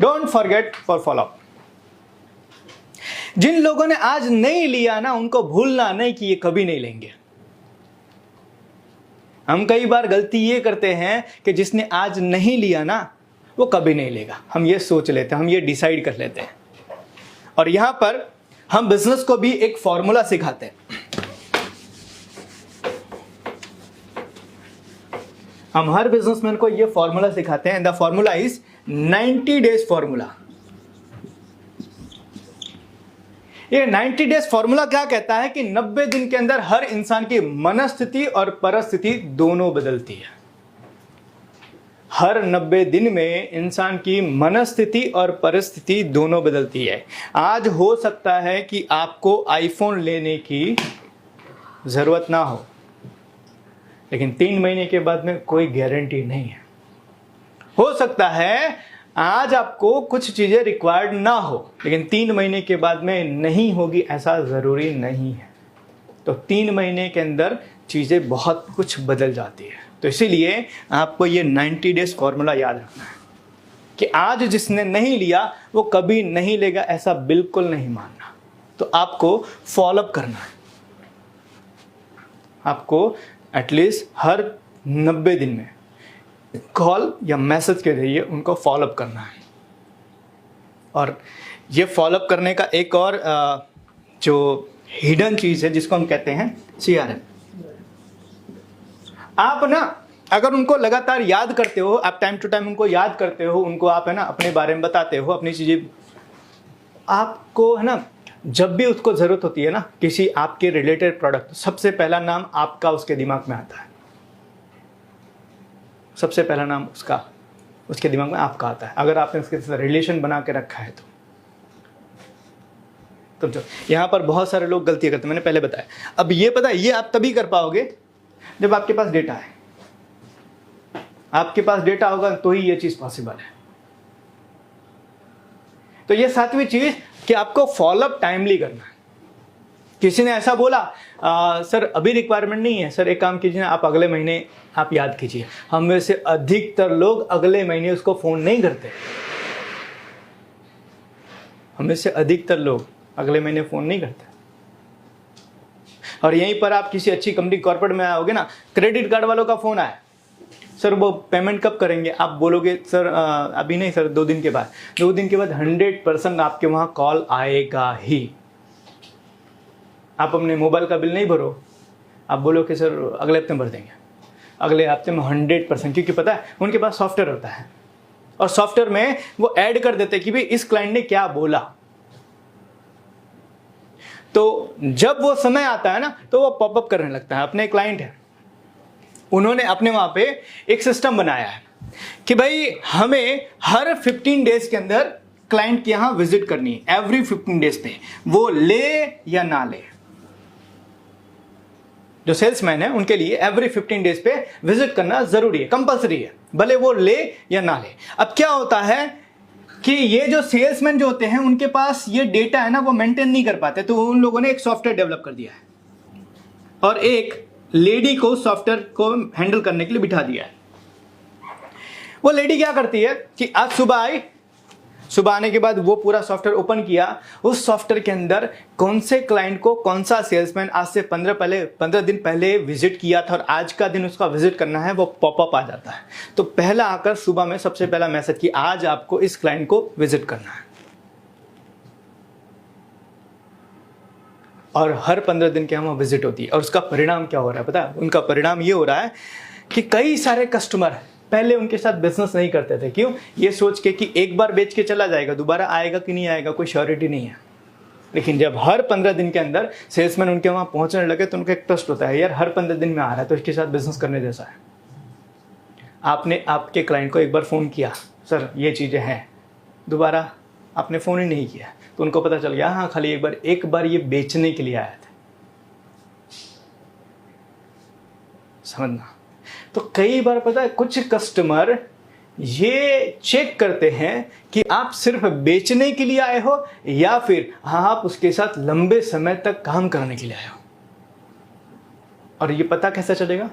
Don't forget for follow up. जिन लोगों ने आज नहीं लिया ना, उनको भूलना नहीं कि ये कभी नहीं लेंगे। हम कई बार गलती ये करते हैं कि जिसने आज नहीं लिया ना, वो कभी नहीं लेगा। हम ये सोच लेते हैं, हम ये डिसाइड कर लेते हैं। और यहां पर हम बिजनेस को भी एक फॉर्मूला सिखाते हैं। हम हर बिजनेसमैन को ये फॉर्मूला सिखाते हैं। The formula is 90 days formula. ये 90 डेज फॉर्मूला क्या कहता है कि 90 दिन के अंदर हर इंसान की मनस्थिति और परिस्थिति दोनों बदलती है। हर 90 दिन में इंसान की मनस्थिति और परिस्थिति दोनों बदलती है। आज हो सकता है कि आपको आईफोन लेने की जरूरत ना हो, लेकिन 3 महीने के बाद में कोई गारंटी नहीं है। हो सकता है आज आपको कुछ चीजें रिक्वायर्ड ना हो, लेकिन 3 महीने के बाद में नहीं होगी, ऐसा जरूरी नहीं है। तो 3 महीने के अंदर चीजें बहुत कुछ बदल जाती है। तो इसीलिए आपको ये 90 डेज फॉर्मूला याद रखना है कि आज जिसने नहीं लिया वो कभी नहीं लेगा, ऐसा बिल्कुल नहीं मानना। तो आपको फॉलोअप करना है। आपको एटलीस्ट हर 90 दिन में कॉल या मैसेज के जरिए उनको फॉलोअप करना है। और ये फॉलोअप करने का एक और जो हिडन चीज़ है जिसको हम कहते हैं CRM। आप ना अगर उनको लगातार याद करते हो, आप टाइम टू टाइम उनको याद करते हो, उनको आप है ना अपने बारे में बताते हो, अपनी चीज़ें, आपको है ना जब भी उसको ज़रूरत होती है ना किसी आपके रिलेटेड प्रोडक्ट, सबसे पहला नाम आपका उसके दिमाग में आता है। सबसे पहला नाम उसके दिमाग में आपका आता है, अगर आपने उसके साथ रिलेशन बना के रखा है तो जो यहाँ पर बहुत सारे लोग गलतियाँ करते हैं, मैंने पहले बताया। अब ये पता है, ये आप तभी कर पाओगे जब आपके पास डेटा है। आपके पास डेटा होगा तो ही ये चीज़ पॉसिबल है। तो ये 7वीं चीज़ कि आपको फॉलोअप टाइमली करना है। किसी ने ऐसा बोला सर अभी रिक्वायरमेंट नहीं है, सर एक काम कीजिए ना, आप अगले महीने आप याद कीजिए। हम में से अधिकतर लोग अगले महीने उसको फ़ोन नहीं करते। हम में से अधिकतर लोग अगले महीने फ़ोन नहीं करते। और यहीं पर आप किसी अच्छी कंपनी कॉर्पोरेट में आओगे ना, क्रेडिट कार्ड वालों का फ़ोन आया, सर वो पेमेंट कब करेंगे? आप बोलोगे सर अभी नहीं सर, 2 दिन के बाद। 2 दिन के बाद 100% आपके वहाँ कॉल आएगा ही। आप अपने मोबाइल का बिल नहीं भरो, आप बोलो कि सर अगले हफ्ते में भर देंगे। अगले हफ्ते में 100%, क्योंकि पता है उनके पास सॉफ्टवेयर होता है और सॉफ्टवेयर में वो ऐड कर देते हैं कि भाई इस क्लाइंट ने क्या बोला। तो जब वो समय आता है ना तो वो पॉपअप करने लगता है। अपने क्लाइंट है, उन्होंने अपने वहां पे एक सिस्टम बनाया है कि भाई हमें हर 15 डेज के अंदर क्लाइंट के यहां विजिट करनी है। एवरी 15 डेज पे वो ले या ना ले, जो सेल्समैन है उनके लिए एवरी 15 डेज पे विजिट करना जरूरी है, कंपलसरी है, भले वो ले या ना ले। अब क्या होता है कि ये जो सेल्समैन जो होते हैं उनके पास ये डेटा है ना, वो मेंटेन नहीं कर पाते। तो उन लोगों ने एक सॉफ्टवेयर डेवलप कर दिया है और एक लेडी को सॉफ्टवेयर को हैंडल करने के लिए बिठा दिया है। वो लेडी क्या करती है कि आज सुबह आई, सुबह आने के बाद वो पूरा सॉफ्टवेयर ओपन किया। उस सॉफ्टवेयर के अंदर कौन से क्लाइंट को कौन सा सेल्समैन आज से 15 दिन पहले विजिट किया था और आज का दिन उसका विजिट करना है, वो पॉपअप आ जाता है। तो पहला आकर सुबह में सबसे पहला मैसेज कि आज आपको इस क्लाइंट को विजिट करना है। और हर 15 दिन के वहाँ विजिट होती है। और उसका परिणाम क्या हो रहा है पता है? उनका परिणाम ये हो रहा है कि कई सारे कस्टमर पहले उनके साथ बिजनेस नहीं करते थे। क्यों? ये सोच के कि एक बार बेच के चला जाएगा, दोबारा आएगा कि नहीं आएगा कोई श्योरिटी नहीं है। लेकिन जब हर 15 दिन के अंदर सेल्समैन उनके वहाँ पहुँचने लगे तो उनका एक ट्रस्ट होता है, यार हर 15 दिन में आ रहा है तो इसके साथ बिजनेस करने जैसा है। आपने आपके क्लाइंट को एक बार फ़ोन किया, सर ये चीज़ें हैं, दोबारा आपने फ़ोन ही नहीं किया, तो उनको पता चल गया हाँ खाली एक बार ये बेचने के लिए आया था। समझना। तो कई बार पता है कुछ कस्टमर ये चेक करते हैं कि आप सिर्फ बेचने के लिए आए हो या फिर आप उसके साथ लंबे समय तक काम करने के लिए आए हो। और ये पता कैसे चलेगा?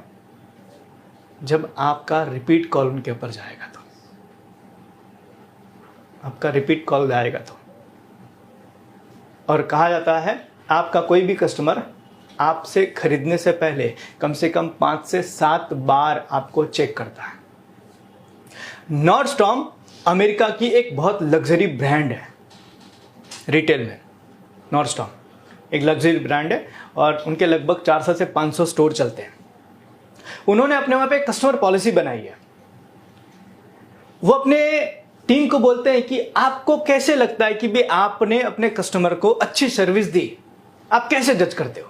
जब आपका रिपीट कॉल उनके ऊपर जाएगा। तो आपका रिपीट कॉल आएगा तो। और कहा जाता है आपका कोई भी कस्टमर आपसे खरीदने से पहले कम से कम 5 से 7 बार आपको चेक करता है। नॉर्डस्टॉर्म अमेरिका की एक बहुत लग्जरी ब्रांड है रिटेल में। नॉर्डस्टॉर्म एक लग्जरी ब्रांड है और उनके लगभग 400 से 500 स्टोर चलते हैं। उन्होंने अपने वहां पे कस्टमर पॉलिसी बनाई है। वो अपने टीम को बोलते हैं कि आपको कैसे लगता है कि भी आपने अपने कस्टमर को अच्छी सर्विस दी, आप कैसे जज करते हो?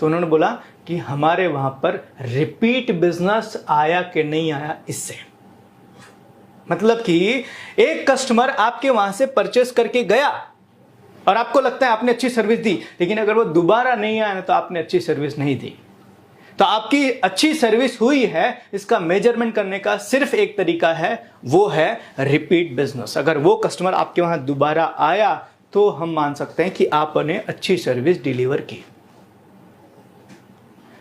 तो उन्होंने बोला कि हमारे वहां पर रिपीट बिजनेस आया कि नहीं आया इससे। मतलब कि एक कस्टमर आपके वहां से परचेस करके गया और आपको लगता है आपने अच्छी सर्विस दी, लेकिन अगर वो दोबारा नहीं आया तो आपने अच्छी सर्विस नहीं दी। तो आपकी अच्छी सर्विस हुई है इसका मेजरमेंट करने का सिर्फ एक तरीका है, वो है रिपीट बिजनेस। अगर वो कस्टमर आपके वहां दोबारा आया तो हम मान सकते हैं कि आपने अच्छी सर्विस डिलीवर की।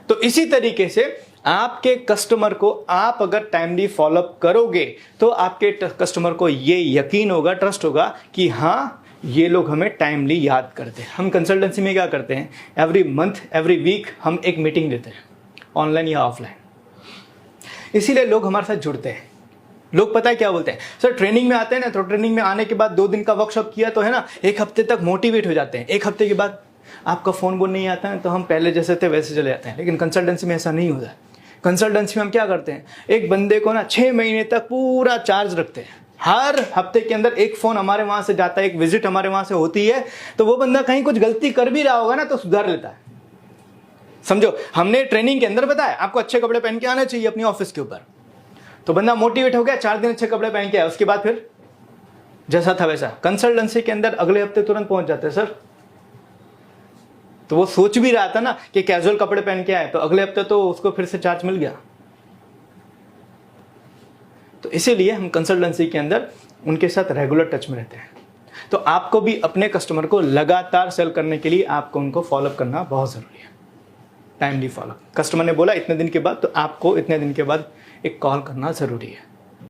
तो इसी तरीके से आपके कस्टमर को आप अगर टाइमली फॉलोअप करोगे तो आपके कस्टमर को ये यकीन होगा, ट्रस्ट होगा कि हाँ ये लोग हमें टाइमली याद करते हैं। हम कंसल्टेंसी में क्या करते हैं, एवरी मंथ एवरी वीक हम एक मीटिंग लेते हैं, ऑनलाइन या ऑफलाइन। इसीलिए लोग हमारे साथ जुड़ते हैं। लोग पता है क्या बोलते हैं, सर ट्रेनिंग में आते हैं ना, तो ट्रेनिंग में आने के बाद 2 दिन का वर्कशॉप किया तो है ना, 1 हफ्ते तक मोटिवेट हो जाते हैं। 1 हफ्ते के बाद आपका फोन बोल नहीं आता है तो हम पहले जैसे थे वैसे चले जाते हैं। लेकिन कंसल्टेंसी में ऐसा नहीं होता है। कंसल्टेंसी में हम क्या करते हैं, एक बंदे को ना 6 महीने तक पूरा चार्ज रखते हैं। हर हफ्ते के अंदर एक फोन हमारे वहां से जाता है, एक विजिट हमारे वहां से होती है, तो वो बंदा कहीं कुछ गलती कर भी रहा होगा ना तो सुधार लेता है। समझो, हमने ट्रेनिंग के अंदर बताया आपको अच्छे कपड़े पहन के आने चाहिए अपनी ऑफिस के ऊपर, तो बंदा मोटिवेट हो गया, 4 दिन अच्छे कपड़े पहन के आया, उसके बाद फिर जैसा था वैसा। कंसल्टेंसी के अंदर अगले हफ्ते तुरंत पहुंच जाते हैं सर। तो वो सोच भी रहा था ना कि कैजुअल कपड़े पहन के आए, तो अगले हफ्ते तो उसको फिर से चार्ज मिल गया। तो इसीलिए हम कंसल्टेंसी के अंदर उनके साथ रेगुलर टच में रहते हैं। तो आपको भी अपने कस्टमर को लगातार सेल करने के लिए आपको उनको फॉलोअप करना बहुत जरूरी है। Timely follow up. कस्टमर ने बोला इतने दिन के बाद, तो आपको इतने दिन के बाद एक कॉल करना जरूरी है।